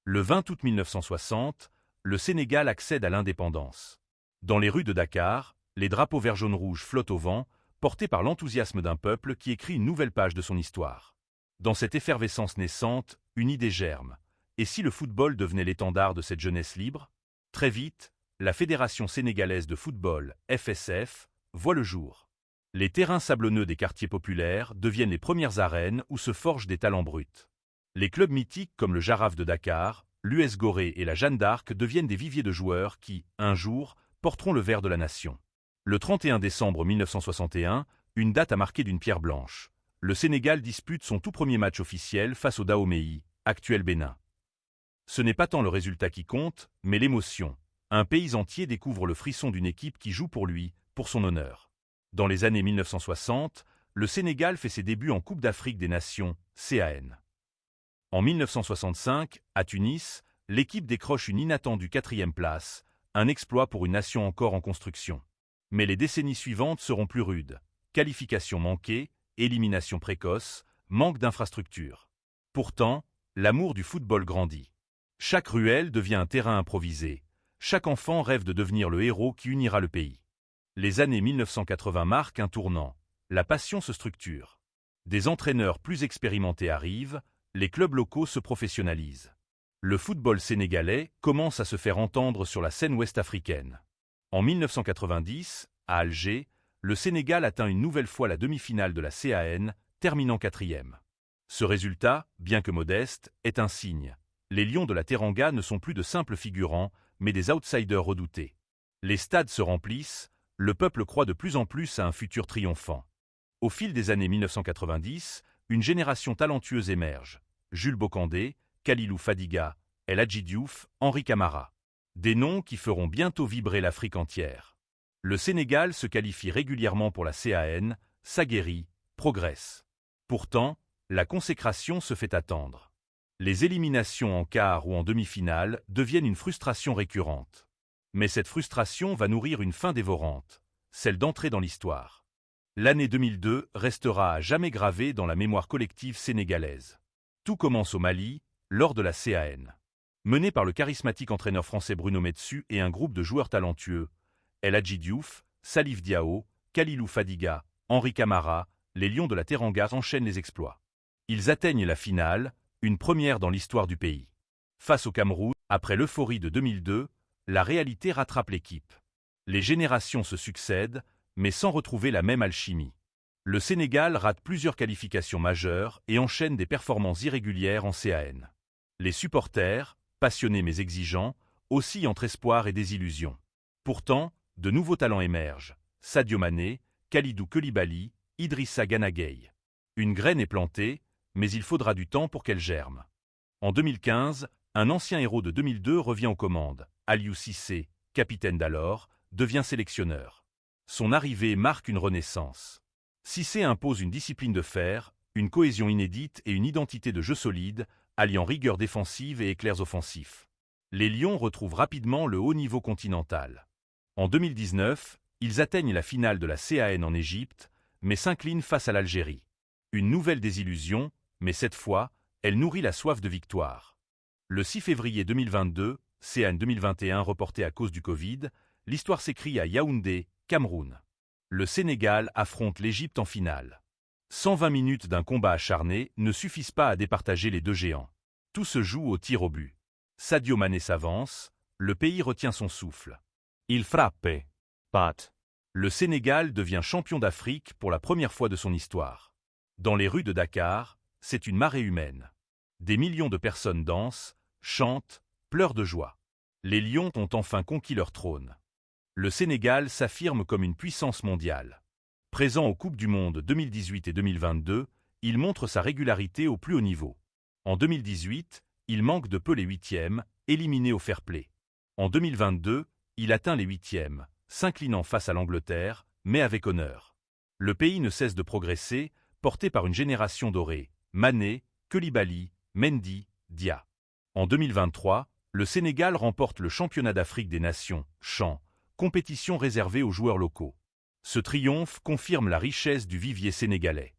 Le 20 août 1960, le Sénégal accède à l'indépendance. Dans les rues de Dakar, les drapeaux vert-jaune-rouge flottent au vent, portés par l'enthousiasme d'un peuple qui écrit une nouvelle page de son histoire. Dans cette effervescence naissante, une idée germe. Et si le football devenait l'étendard de cette jeunesse libre? Très vite, la Fédération sénégalaise de football, FSF, voit le jour. Les terrains sablonneux des quartiers populaires deviennent les premières arènes où se forgent des talents bruts. Les clubs mythiques comme le Jaraaf de Dakar, l'US Gorée et la Jeanne d'Arc deviennent des viviers de joueurs qui, un jour, porteront le vert de la nation. Le 31 décembre 1961, une date à marquer d'une pierre blanche. Le Sénégal dispute son tout premier match officiel face au Dahomey, actuel Bénin. Ce n'est pas tant le résultat qui compte, mais l'émotion. Un pays entier découvre le frisson d'une équipe qui joue pour lui, pour son honneur. Dans les années 1960, le Sénégal fait ses débuts en Coupe d'Afrique des Nations, CAN. En 1965, à Tunis, l'équipe décroche une inattendue 4e place, un exploit pour une nation encore en construction. Mais les décennies suivantes seront plus rudes. Qualifications manquées, élimination précoce, manque d'infrastructures. Pourtant, l'amour du football grandit. Chaque ruelle devient un terrain improvisé. Chaque enfant rêve de devenir le héros qui unira le pays. Les années 1980 marquent un tournant. La passion se structure. Des entraîneurs plus expérimentés arrivent, les clubs locaux se professionnalisent. Le football sénégalais commence à se faire entendre sur la scène ouest-africaine. En 1990, à Alger, le Sénégal atteint une nouvelle fois la demi-finale de la CAN, terminant 4e. Ce résultat, bien que modeste, est un signe. Les Lions de la Teranga ne sont plus de simples figurants, mais des outsiders redoutés. Les stades se remplissent, le peuple croit de plus en plus à un futur triomphant. Au fil des années 1990, une génération talentueuse émerge. Jules Bocandé, Kalilou Fadiga, El Hadji Diouf, Henri Camara. Des noms qui feront bientôt vibrer l'Afrique entière. Le Sénégal se qualifie régulièrement pour la CAN, s'aguerrit, progresse. Pourtant, la consécration se fait attendre. Les éliminations en quart ou en demi-finale deviennent une frustration récurrente. Mais cette frustration va nourrir une faim dévorante, celle d'entrer dans l'histoire. L'année 2002 restera à jamais gravée dans la mémoire collective sénégalaise. Tout commence au Mali, lors de la CAN. Mené par le charismatique entraîneur français Bruno Metsu et un groupe de joueurs talentueux, El Hadji Diouf, Salif Diao, Kalilou Fadiga, Henri Camara, les Lions de la Teranga enchaînent les exploits. Ils atteignent la finale, une première dans l'histoire du pays. Face au Cameroun, après l'euphorie de 2002, la réalité rattrape l'équipe. Les générations se succèdent, mais sans retrouver la même alchimie. Le Sénégal rate plusieurs qualifications majeures et enchaîne des performances irrégulières en CAN. Les supporters, passionnés mais exigeants, oscillent entre espoir et désillusion. Pourtant, de nouveaux talents émergent. Sadio Mané, Kalidou Koulibaly, Idrissa Gana Gueye. Une graine est plantée, mais il faudra du temps pour qu'elle germe. En 2015, un ancien héros de 2002 revient aux commandes. Aliou Cissé, capitaine d'alors, devient sélectionneur. Son arrivée marque une renaissance. Cissé impose une discipline de fer, une cohésion inédite et une identité de jeu solide, alliant rigueur défensive et éclairs offensifs. Les Lions retrouvent rapidement le haut niveau continental. En 2019, ils atteignent la finale de la CAN en Égypte, mais s'inclinent face à l'Algérie. Une nouvelle désillusion, mais cette fois, elle nourrit la soif de victoire. Le 6 février 2022, CAN 2021 reporté à cause du Covid, l'histoire s'écrit à Yaoundé, Cameroun. Le Sénégal affronte l'Égypte en finale. 120 minutes d'un combat acharné ne suffisent pas à départager les deux géants. Tout se joue au tir au but. Sadio Mané s'avance, le pays retient son souffle. Il frappe. Pat. Le Sénégal devient champion d'Afrique pour la première fois de son histoire. Dans les rues de Dakar, c'est une marée humaine. Des millions de personnes dansent, chantent, pleurent de joie. Les Lions ont enfin conquis leur trône. Le Sénégal s'affirme comme une puissance mondiale. Présent aux Coupes du Monde 2018 et 2022, il montre sa régularité au plus haut niveau. En 2018, il manque de peu les huitièmes, éliminé au fair-play. En 2022, il atteint les huitièmes, s'inclinant face à l'Angleterre, mais avec honneur. Le pays ne cesse de progresser, porté par une génération dorée, Mané, Koulibaly, Mendy, Dia. En 2023, le Sénégal remporte le championnat d'Afrique des Nations, CHAN, compétition réservée aux joueurs locaux. Ce triomphe confirme la richesse du vivier sénégalais.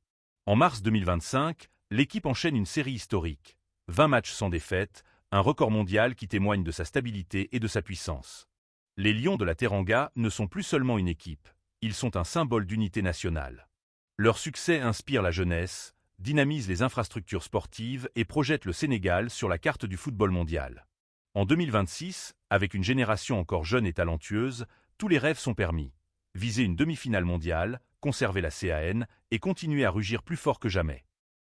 En mars 2025, l'équipe enchaîne une série historique. 20 matchs sans défaite, un record mondial qui témoigne de sa stabilité et de sa puissance. Les Lions de la Teranga ne sont plus seulement une équipe, ils sont un symbole d'unité nationale. Leur succès inspire la jeunesse, dynamise les infrastructures sportives et projette le Sénégal sur la carte du football mondial. En 2026, avec une génération encore jeune et talentueuse, tous les rêves sont permis. Viser une demi-finale mondiale, conserver la CAN et continuer à rugir plus fort que jamais.